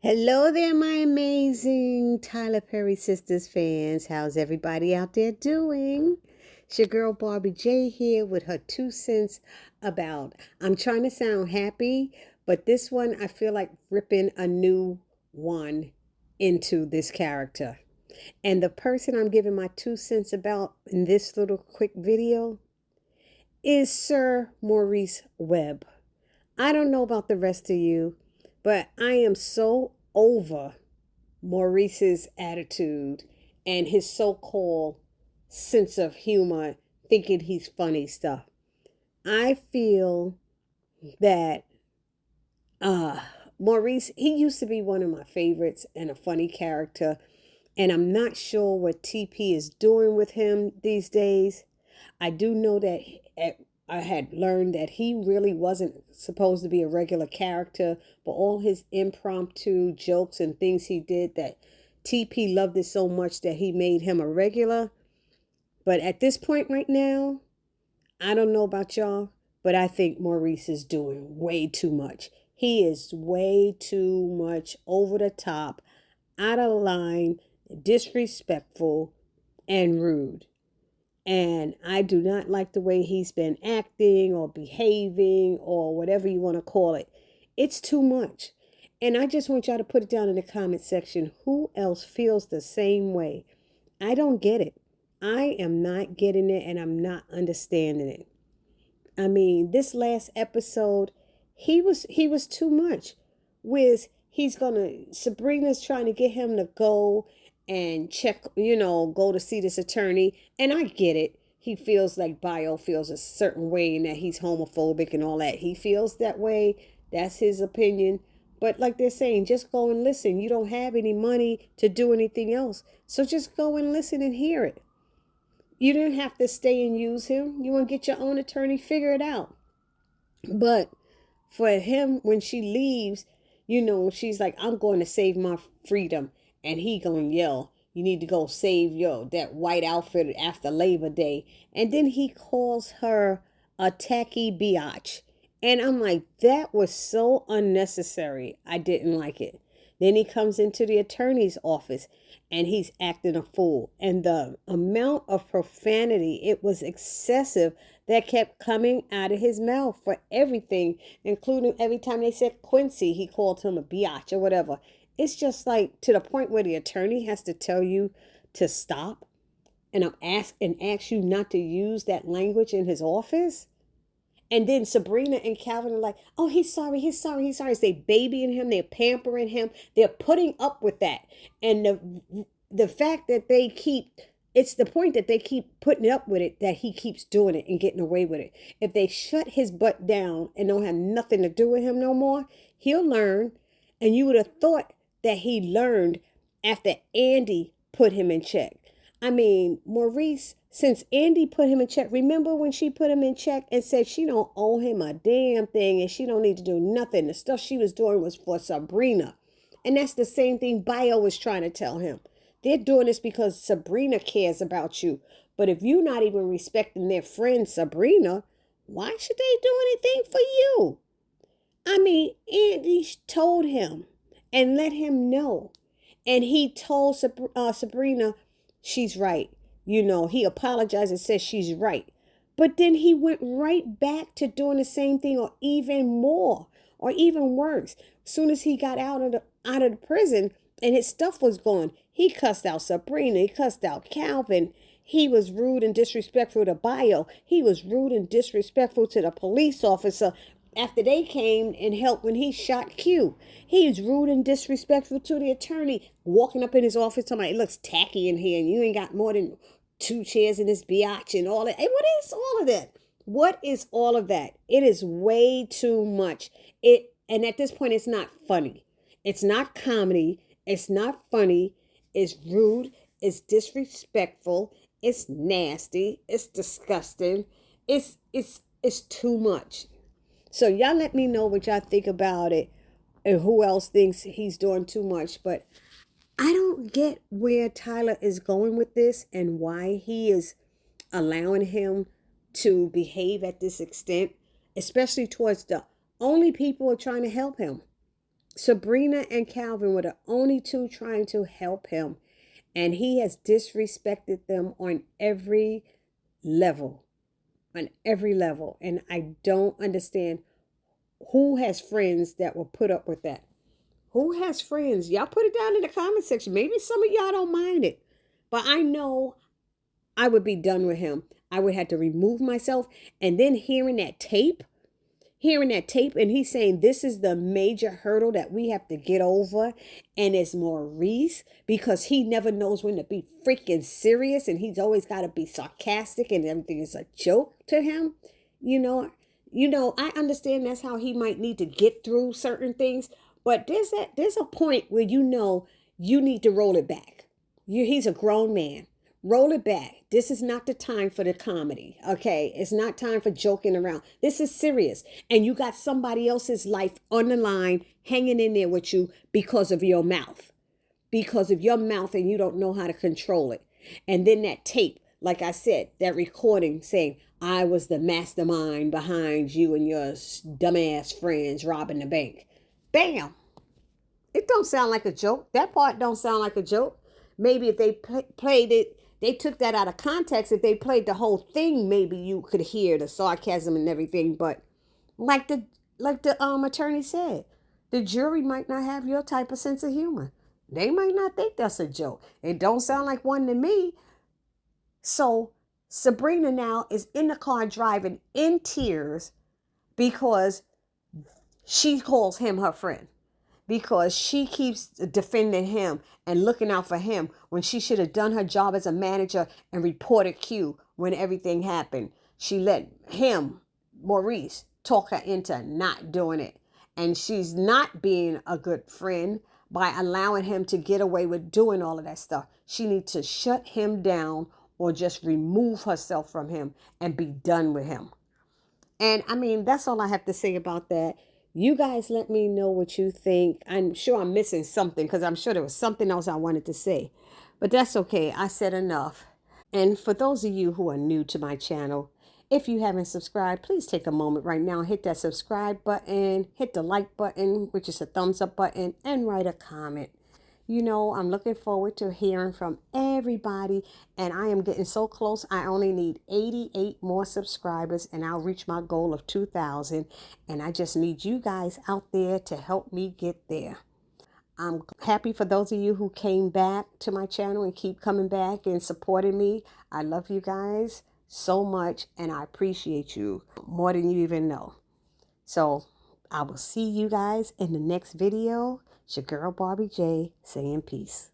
Hello there, my amazing Tyler Perry Sistas fans. How's everybody out there doing? It's your girl Barbie J here with her 2 cents about. I'm trying to sound happy, but this one I feel like ripping a new one into this character. And the person I'm giving my 2 cents about in this little quick video is Sir Maurice Webb. I don't know about the rest of you, but I am so over Maurice's attitude and his so-called sense of humor, thinking he's funny stuff. I feel that uh Maurice, he used to be one of my favorites and a funny character, and I'm not sure what TP is doing with him these days. I do know that I had learned that he really wasn't supposed to be a regular character, but all his impromptu jokes and things he did, that TP loved it so much that he made him a regular. But at this point right now, I don't know about y'all, but I think Maurice is doing way too much. He is way too much over the top, out of line, disrespectful, and rude. And I do not like the way he's been acting or behaving or whatever you want to call it. It's too much. And I just want y'all to put it down in the comment section. Who else feels the same way? I don't get it. I am not getting it, and I'm not understanding it. I mean, this last episode, he was too much. Sabrina's trying to get him to go and check, go to see this attorney. And I get it. He feels like Bio feels a certain way and that he's homophobic and all that. He feels that way. That's his opinion. But like they're saying, just go and listen. You don't have any money to do anything else. So just go and listen and hear it. You didn't have to stay and use him. You want to get your own attorney, figure it out. But for him, when she leaves, she's like, I'm going to save my freedom. And he going to yell, you need to go save that white outfit after Labor Day. And then he calls her a tacky biatch. And I'm like, that was so unnecessary. I didn't like it. Then he comes into the attorney's office and he's acting a fool. And the amount of profanity, it was excessive, that kept coming out of his mouth for everything, including every time they said Quincy, he called him a biatch or whatever. It's just like to the point where the attorney has to tell you to stop and ask you not to use that language in his office. And then Sabrina and Calvin are like, oh, he's sorry, he's sorry, he's sorry. They babying him, they're pampering him, they're putting up with that. And the fact that it's the point that they keep putting up with it, that he keeps doing it and getting away with it. If they shut his butt down and don't have nothing to do with him no more, he'll learn. And you would have thought that he learned after Andy put him in check. I mean, Maurice, since Andy put him in check, remember when she put him in check and said she don't owe him a damn thing and she don't need to do nothing. The stuff she was doing was for Sabrina. And that's the same thing Bio was trying to tell him. They're doing this because Sabrina cares about you. But if you're not even respecting their friend Sabrina, why should they do anything for you? I mean, Andy told him and let him know. And he told Sabrina she's right. He apologized and said she's right. But then he went right back to doing the same thing, or even more, or even worse. As soon as he got out of the prison and his stuff was gone, he cussed out Sabrina. He cussed out Calvin. He was rude and disrespectful to Bio. He was rude and disrespectful to the police officer after they came and helped when he shot Q. He was rude and disrespectful to the attorney, walking up in his office talking about, it looks tacky in here and you ain't got more than 2 chairs in this biatch and all that. Hey, what is all of that? What is all of that? It is way too much. And at this point, it's not funny. It's not comedy. It's not funny. It's rude. It's disrespectful. It's nasty. It's disgusting. It's too much. So y'all let me know what y'all think about it and who else thinks he's doing too much. But I don't get where Tyler is going with this and why he is allowing him to behave at this extent, especially towards the only people who are trying to help him. Sabrina and Calvin were the only two trying to help him. And he has disrespected them on every level. On every level. And I don't understand who has friends that will put up with that. Who has friends? Y'all put it down in the comment section. Maybe some of y'all don't mind it. But I know I would be done with him. I would have to remove myself. And then hearing that tape, and he's saying this is the major hurdle that we have to get over, and it's Maurice, because he never knows when to be freaking serious, and he's always got to be sarcastic, and everything is a joke to him. I understand that's how he might need to get through certain things, but there's a point where you need to roll it back. He's a grown man. Roll it back. This is not the time for the comedy, okay? It's not time for joking around. This is serious. And you got somebody else's life on the line hanging in there with you because of your mouth. Because of your mouth, and you don't know how to control it. And then that tape, like I said, that recording saying, I was the mastermind behind you and your dumbass friends robbing the bank. Bam! It don't sound like a joke. That part don't sound like a joke. Maybe if they played it, they took that out of context. If they played the whole thing, maybe you could hear the sarcasm and everything. But like the attorney said, the jury might not have your type of sense of humor. They might not think that's a joke. It don't sound like one to me. So Sabrina now is in the car driving in tears because she calls him her friend. Because she keeps defending him and looking out for him when she should have done her job as a manager and reported Q when everything happened. She let him, Maurice, talk her into not doing it. And she's not being a good friend by allowing him to get away with doing all of that stuff. She needs to shut him down or just remove herself from him and be done with him. And I mean, that's all I have to say about that. You guys let me know what you think. I'm sure I'm missing something because I'm sure there was something else I wanted to say. But that's okay. I said enough. And for those of you who are new to my channel, if you haven't subscribed, please take a moment right now, hit that subscribe button, hit the like button, which is a thumbs up button, and write a comment. I'm looking forward to hearing from everybody, and I am getting so close. I only need 88 more subscribers, and I'll reach my goal of 2,000, and I just need you guys out there to help me get there. I'm happy for those of you who came back to my channel and keep coming back and supporting me. I love you guys so much, and I appreciate you more than you even know. So I will see you guys in the next video. It's your girl Barbie J saying peace.